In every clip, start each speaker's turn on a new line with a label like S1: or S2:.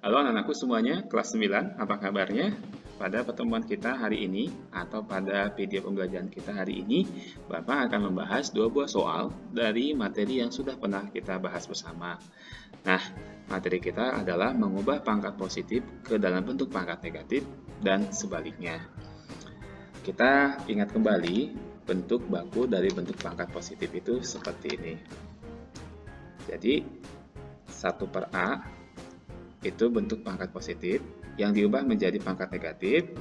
S1: Halo anak-anakku semuanya, kelas 9, apa kabarnya? Pada pertemuan kita hari ini, atau pada video pembelajaran kita hari ini, Bapak akan membahas dua buah soal dari materi yang sudah pernah kita bahas bersama. Nah, materi kita adalah mengubah pangkat positif ke dalam bentuk pangkat negatif dan sebaliknya. Kita ingat kembali, bentuk baku dari bentuk pangkat positif itu seperti ini. Jadi, 1 per A itu bentuk pangkat positif yang diubah menjadi pangkat negatif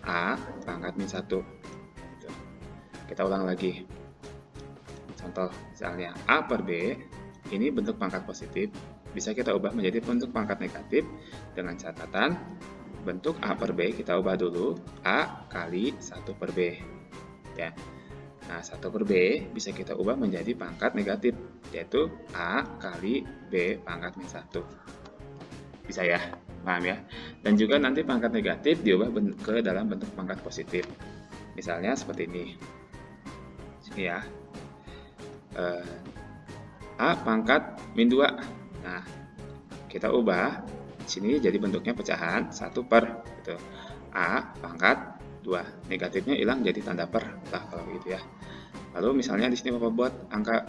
S1: A pangkat min 1. Kita ulang lagi. Contoh misalnya A per B ini bentuk pangkat positif bisa kita ubah menjadi bentuk pangkat negatif dengan catatan bentuk A per B kita ubah dulu A kali 1 per B ya. Nah 1 per B bisa kita ubah menjadi pangkat negatif yaitu A kali B pangkat min 1. Bisa ya, paham ya? Dan juga nanti pangkat negatif diubah ke dalam bentuk pangkat positif. Misalnya seperti ini. Sini ya. A pangkat min 2. Nah, kita ubah sini jadi bentuknya pecahan 1 per gitu. A pangkat 2. Negatifnya hilang jadi tanda per lah kalau gitu ya. Lalu misalnya di sini Bapak buat angka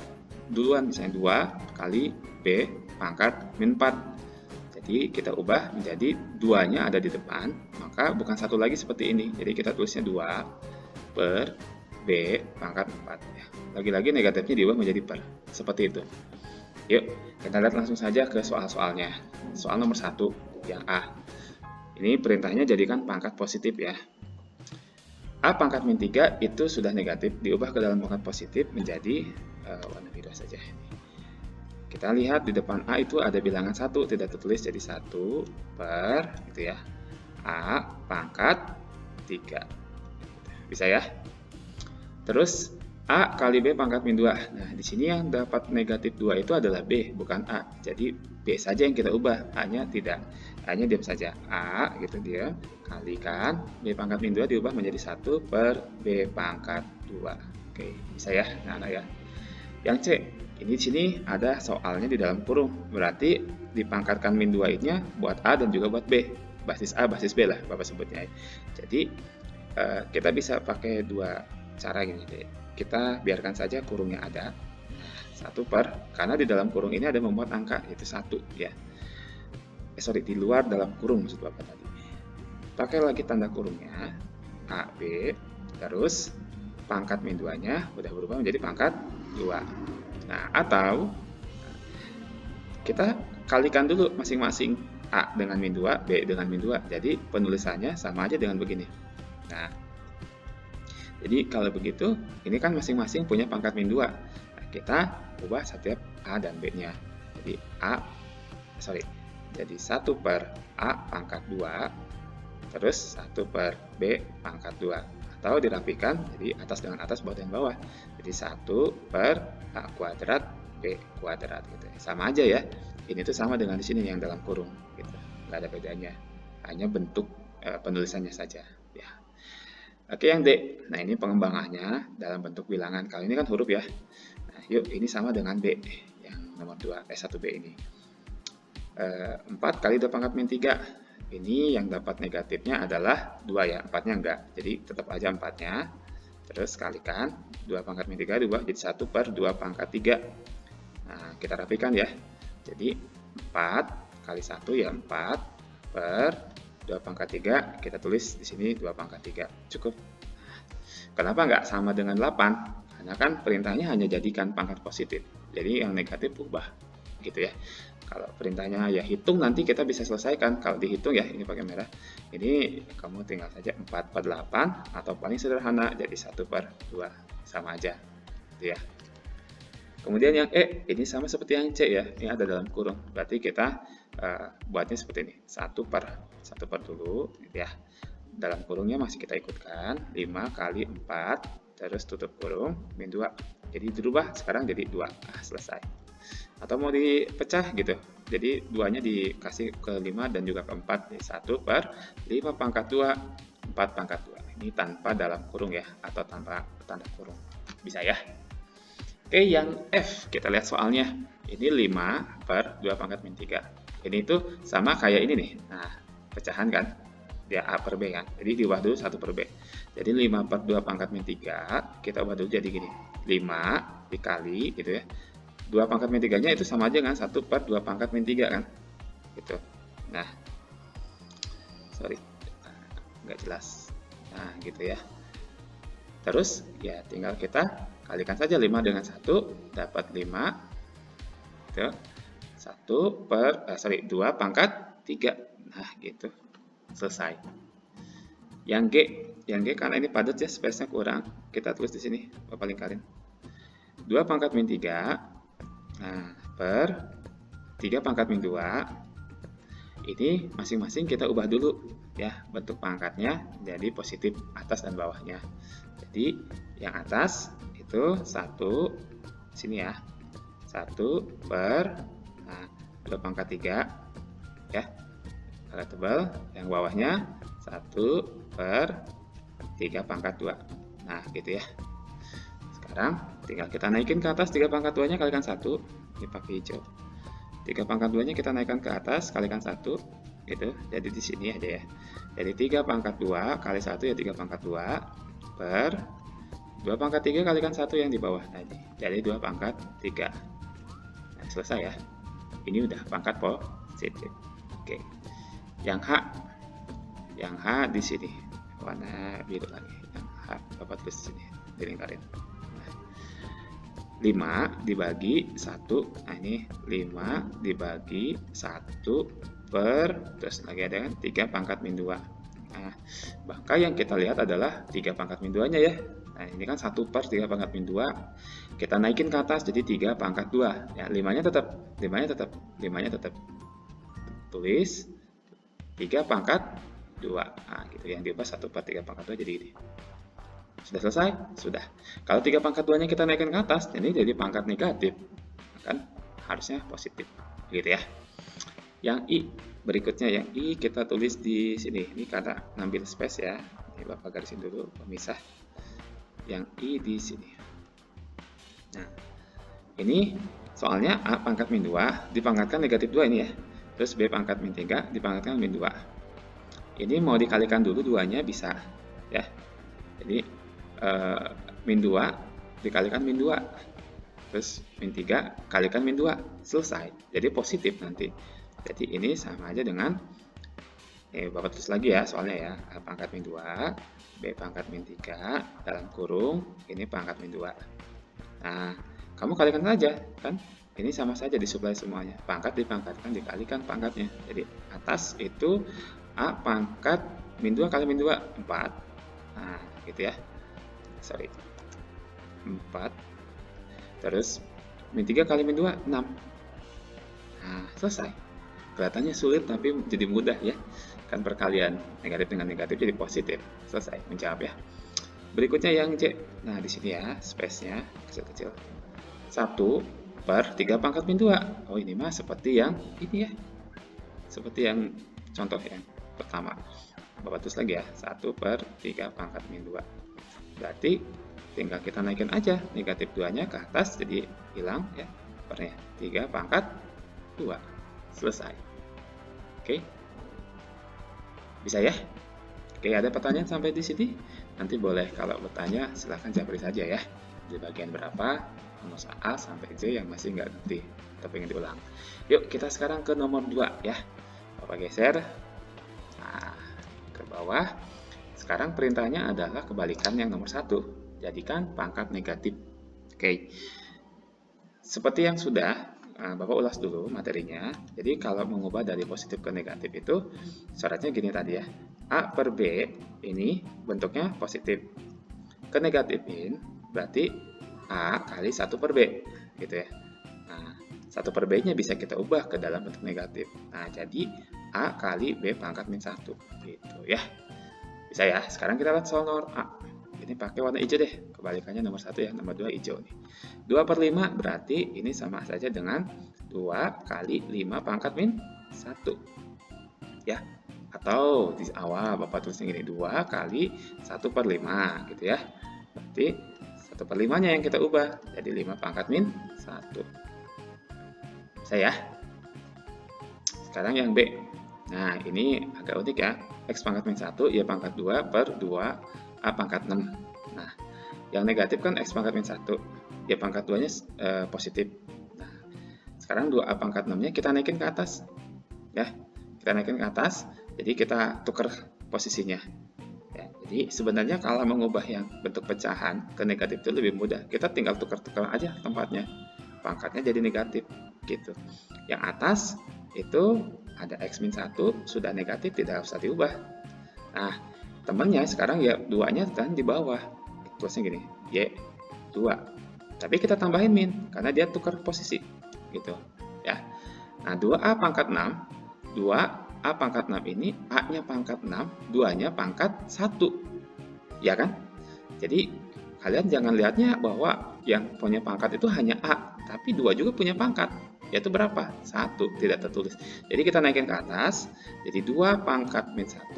S1: duluan misalnya 2 kali B pangkat min 4. Jadi kita ubah menjadi 2-nya ada di depan, maka bukan 1 lagi seperti ini. Jadi kita tulisnya 2 per B pangkat 4. Ya. Lagi-lagi negatifnya diubah menjadi per. Seperti itu. Yuk, kita lihat langsung saja ke soal-soalnya. Soal nomor 1, yang A. Ini perintahnya jadikan pangkat positif ya. A pangkat min 3 itu sudah negatif, diubah ke dalam pangkat positif menjadi warna biru saja. Kita lihat di depan A itu ada bilangan 1, tidak tertulis jadi 1 per gitu ya. A pangkat 3. Bisa ya? Terus A kali B pangkat min 2. Nah, di sini yang dapat negatif 2 itu adalah B, bukan A. Jadi B saja yang kita ubah, A-nya tidak. A-nya diam saja. A gitu dia kalikan B pangkat min 2 diubah menjadi 1 per B pangkat 2. Oke, bisa ya? Nah, ya. Yang C, ini di sini ada soalnya di dalam kurung. Berarti dipangkatkan min 2-nya buat A dan juga buat B. Basis A, basis B lah Bapak sebutnya. Jadi kita bisa pakai dua cara gini deh. Kita biarkan saja kurungnya ada. 1 per, karena di dalam kurung ini ada memuat angka, yaitu 1 ya. Di luar dalam kurung maksud Bapak tadi. Pakai lagi tanda kurungnya, A, B, terus pangkat min 2-nya udah berubah menjadi pangkat 2. Nah, atau kita kalikan dulu masing-masing A dengan min 2, B dengan min 2. Jadi penulisannya sama aja dengan begini. Nah, jadi kalau begitu, ini kan masing-masing punya pangkat min 2. Nah, kita ubah setiap A dan B-nya. Jadi jadi 1 per A pangkat 2, terus 1 per B pangkat 2. Atau dirapikan, jadi atas dengan atas, bawah dengan bawah. Jadi 1 per A kuadrat B kuadrat gitu. Sama aja ya. Ini tuh sama dengan di sini yang dalam kurung gitu. Nggak ada bedanya. Hanya bentuk penulisannya saja ya. Oke, yang D. Nah, ini pengembangannya dalam bentuk bilangan. Kalau ini kan huruf ya. Nah, yuk ini sama dengan B yang nomor 1B ini. 4 kali 2 pangkat min 3. Ini yang dapat negatifnya adalah 2 ya, 4-nya enggak. Jadi tetap aja 4-nya. Terus kalikan 2 pangkat min 3 diubah jadi 1 per 2 pangkat 3. Nah, kita rapikan ya. Jadi 4 kali 1 ya 4 per 2 pangkat 3. Kita tulis di sini 2 pangkat 3. Cukup. Kenapa enggak sama dengan 8? Karena kan perintahnya hanya jadikan pangkat positif. Jadi yang negatif ubah. Gitu ya. Kalau perintahnya ya hitung, nanti kita bisa selesaikan. Kalau dihitung ya, ini pakai merah. Ini kamu tinggal saja 4 per 8 atau paling sederhana jadi 1 per 2. Sama aja. Gitu ya. Kemudian yang E, ini sama seperti yang C ya. Ini ada dalam kurung. Berarti kita buatnya seperti ini. 1 per dulu gitu ya. Dalam kurungnya masih kita ikutkan. 5 kali 4 terus tutup kurung min 2. Jadi dirubah sekarang jadi 2. Nah, selesai. Atau mau dipecah gitu, jadi 2-nya dikasih ke 5 dan juga ke 4, jadi 1 per 5 pangkat 2, 4 pangkat 2. Ini tanpa dalam kurung ya, atau tanpa tanda kurung. Bisa ya? Oke, yang F, kita lihat soalnya. Ini 5 per 2 pangkat min 3. Ini itu sama kayak ini nih. Nah, pecahan kan? Dia A per B kan? Jadi diubah dulu 1 per B. Jadi 5 per 2 pangkat min 3, kita ubah dulu jadi gini. 5 dikali, gitu ya. 2 pangkat min 3-nya itu sama aja kan? 1 per 2 pangkat min 3 kan? Gitu. Nah, sorry. Nggak jelas. Nah, gitu ya. Terus ya tinggal kita kalikan saja 5 dengan 1, dapat 5. Gitu. 2 pangkat 3. Nah, gitu. Selesai. Yang G karena ini padat ya, space-nya kurang. Kita tulis di sini, Bapak lingkarin. 2 pangkat min 3. Nah, per 3 pangkat min 2. Ini masing-masing kita ubah dulu ya, bentuk pangkatnya jadi positif atas dan bawahnya. Jadi yang atas itu 1 sini ya. 1 per 2 pangkat 3 ya. Agak tebal. Yang bawahnya 1 per 3 pangkat 2. Nah, gitu ya. Sekarang tinggal kita naikin ke atas 3 pangkat 2-nya kalikan 1. Ini pakai hijau. 3 pangkat 2-nya kita naikkan ke atas, kalikan 1, gitu. Jadi di sini aja ya. Jadi 3 pangkat 2 kali 1 ya 3 pangkat 2 per 2 pangkat 3 kalikan 1 yang di bawah tadi. Jadi 2 pangkat 3. Nah, selesai ya. Ini udah pangkat positif. Oke. Yang H di sini. Warna biru lagi. Yang H Bapak tulis di sini, dilingkarin. 5 dibagi 1, nah ini 5 dibagi 1 per, terus lagi ada kan 3 pangkat min 2. Nah, maka yang kita lihat adalah 3 pangkat min 2 nya ya. Nah, ini kan 1 per 3 pangkat min 2, kita naikin ke atas jadi 3 pangkat 2. Ya, 5 nya tetap tulis 3 pangkat 2. Nah, gitu, yang diubah 1 per 3 pangkat 2 jadi ini. Sudah selesai? Sudah. Kalau 3 pangkat 2-nya kita naikkan ke atas, ini jadi pangkat negatif. Kan harusnya positif. Gitu ya. Yang I, berikutnya yang I kita tulis di sini. Ini karena ngambil space ya. Ini Bapak garisin dulu pemisah. Yang I di sini. Nah, ini soalnya A pangkat min 2 dipangkatkan negatif 2 ini ya. Terus B pangkat min 3 dipangkatkan min 2. Ini mau dikalikan dulu 2-nya bisa. Ya. Jadi min 2 dikalikan min 2, terus min 3 kalikan min 2, selesai. Jadi positif nanti. Jadi ini sama aja dengan Bapak tulis lagi ya soalnya ya, A pangkat min 2 B pangkat min 3 dalam kurung ini pangkat min 2. Nah, kamu kalikan saja kan, ini sama saja disuplai semuanya, pangkat dipangkatkan dikalikan pangkatnya. Jadi atas itu A pangkat min 2 kali min 2 4. Nah, gitu ya. 4. Terus min 3 kali min 2 6. Nah, selesai. Kelihatannya sulit tapi jadi mudah ya. Kan perkalian negatif dengan negatif jadi positif. Selesai menjawab ya. Berikutnya yang C. Nah, di sini ya, space-nya kecil-kecil. 1 per 3 pangkat min 2. Oh, ini mah seperti yang ini ya. Seperti yang contoh yang pertama. Bapak tulis lagi ya. 1 per 3 pangkat min 2. Berarti tinggal kita naikin aja negatif 2-nya ke atas, jadi hilang ya pernya. 3 pangkat 2. Selesai. Oke. Bisa ya? Oke, ada pertanyaan sampai di sini? Nanti boleh kalau bertanya silahkan japri saja ya. Di bagian berapa, nomor A sampai J yang masih nggak ngerti atau pengen diulang. Yuk, kita sekarang ke nomor 2 ya. Bapak geser. Nah, ke bawah. Sekarang perintahnya adalah kebalikan yang nomor 1, jadikan pangkat negatif. Oke, seperti yang sudah Bapak ulas dulu materinya. Jadi kalau mengubah dari positif ke negatif itu syaratnya gini tadi ya. A per B ini bentuknya positif. Ke negatifin berarti A kali 1 per B gitu ya. Nah, 1 per B nya bisa kita ubah ke dalam bentuk negatif. Nah, jadi A kali B pangkat min 1 gitu ya. Bisa ya. Sekarang kita lihat soal nomor A. Ini pakai warna hijau deh. Kebalikannya nomor 1 ya. Nomor 2 hijau nih. 2 per 5 berarti ini sama saja dengan 2 kali 5 pangkat min 1. Ya. Atau di awal Bapak tulisnya gini. 2 kali 1 per 5 gitu ya. Berarti 1/5-nya yang kita ubah. Jadi 5 pangkat min 1. Bisa ya? Sekarang yang B. Nah, ini agak unik ya. X pangkat min 1, Y pangkat 2 per 2, A pangkat 6. Nah, yang negatif kan X pangkat min 1. Y pangkat 2-nya positif. Nah, sekarang 2A pangkat 6-nya kita naikin ke atas. Ya, kita naikin ke atas. Jadi kita tukar posisinya. Ya, jadi sebenarnya kalau mengubah yang bentuk pecahan ke negatif itu lebih mudah. Kita tinggal tukar-tukar aja tempatnya. Pangkatnya jadi negatif gitu. Yang atas itu ada X min 1 sudah negatif, tidak usah diubah. Nah, temannya sekarang ya 2-nya kan di bawah. Tulisnya gini, Y 2. Tapi kita tambahin min karena dia tukar posisi gitu ya. Nah, 2A pangkat 6, 2A pangkat 6 ini A-nya pangkat 6, 2-nya pangkat 1. Ya kan? Jadi kalian jangan lihatnya bahwa yang punya pangkat itu hanya A, tapi 2 juga punya pangkat. Yaitu berapa? 1, tidak tertulis. Jadi kita naikin ke atas, jadi 2 pangkat min 1,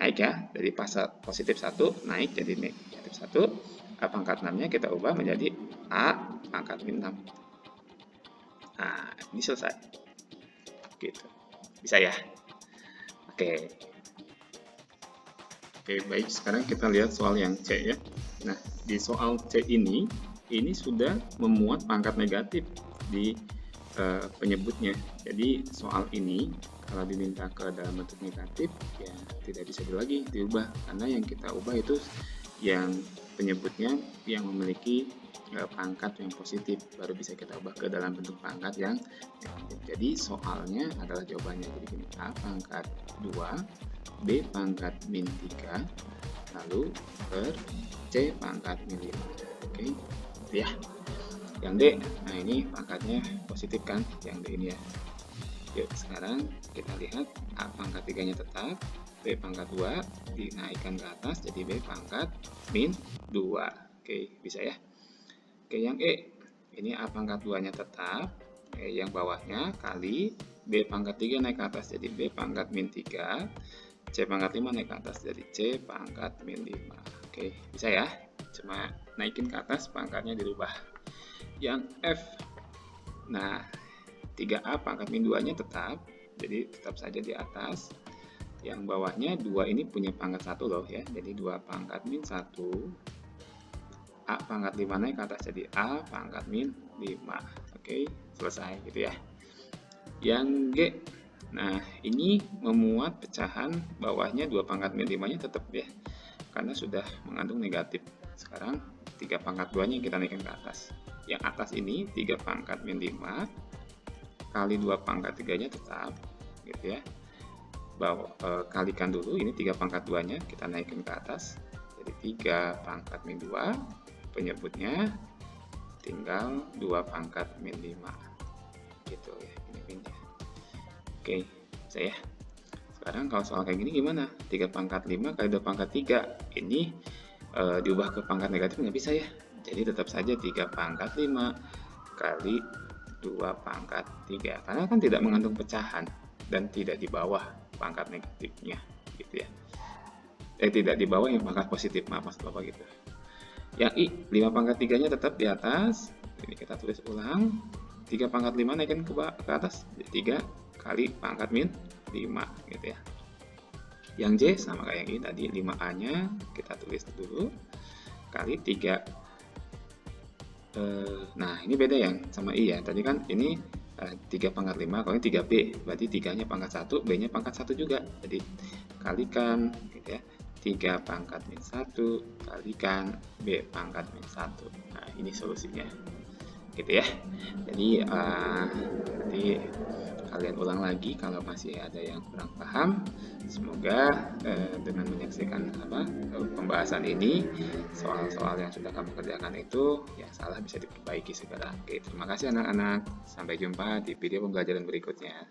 S1: naik ya, dari positif 1, naik jadi negatif 1, A pangkat 6-nya kita ubah menjadi A pangkat min 6. Nah, ini selesai. Gitu. Bisa ya? Oke. Oke, baik. Sekarang kita lihat soal yang C ya. Nah, di soal C ini sudah memuat pangkat negatif di penyebutnya. Jadi soal ini kalau diminta ke dalam bentuk negatif ya tidak bisa lagi diubah karena yang kita ubah itu yang penyebutnya yang memiliki pangkat yang positif, baru bisa kita ubah ke dalam bentuk pangkat yang negatif. Jadi soalnya adalah jawabannya jadi gini, A pangkat 2 B pangkat min 3 lalu per C pangkat min 5. Oke ya. Yang D, nah ini pangkatnya positif kan, yang D ini ya. Yuk sekarang kita lihat A pangkat 3-nya tetap, B pangkat 2 dinaikkan ke atas jadi B pangkat min 2. Oke, bisa ya. Oke, yang E, ini A pangkat 2-nya tetap, yang bawahnya kali B pangkat 3 naik ke atas jadi B pangkat min 3, C pangkat 5 naik ke atas jadi C pangkat min 5. Oke, bisa ya. Cuma naikin ke atas pangkatnya dirubah. Yang F, nah 3A pangkat min 2-nya tetap, jadi tetap saja di atas. Yang bawahnya 2 ini punya pangkat 1 loh ya, jadi 2 pangkat min 1, A pangkat 5 naik ke atas jadi A pangkat min 5. Oke, selesai gitu ya. Yang G, nah ini memuat pecahan bawahnya 2 pangkat min 5-nya tetap ya, karena sudah mengandung negatif. Sekarang 3 pangkat 2-nya kita naikkan ke atas. Yang atas ini 3 pangkat min 5 kali 2 pangkat 3-nya tetap gitu ya. Kalikan dulu ini 3 pangkat 2-nya kita naikkan ke atas. Jadi 3 pangkat min 2 penyebutnya tinggal 2 pangkat min 5. Gitu ya, ini minnya. Oke, bisa ya. Sekarang kalau soal kayak gini gimana? 3 pangkat 5 kali 2 pangkat 3 ini diubah ke pangkat negatif nggak bisa ya. Jadi tetap saja 3 pangkat 5 kali 2 pangkat 3. Karena kan tidak mengandung pecahan dan tidak di bawah pangkat negatifnya gitu ya. Tidak di bawah yang pangkat positif, maksud Bapak gitu. Yang I, 5 pangkat 3-nya tetap di atas. Ini kita tulis ulang. 3 pangkat 5 naikin ke atas. 3 kali pangkat min 5 gitu ya. Yang J sama kayak yang I tadi, 5A-nya kita tulis dulu kali 3. Nah, ini beda yang sama I ya. Tadi kan ini 3 pangkat 5, kalau ini 3B. Berarti 3-nya pangkat 1, B-nya pangkat 1 juga. Jadi kalikan gitu ya. 3 pangkat min 1 kalikan B pangkat min 1. Nah, ini solusinya. Gitu ya. Jadi nanti kalian ulang lagi kalau masih ada yang kurang paham. Semoga dengan menyaksikan pembahasan ini, soal-soal yang sudah kamu kerjakan itu yang salah bisa diperbaiki segera. Oke, terima kasih anak-anak. Sampai jumpa di video pembelajaran berikutnya.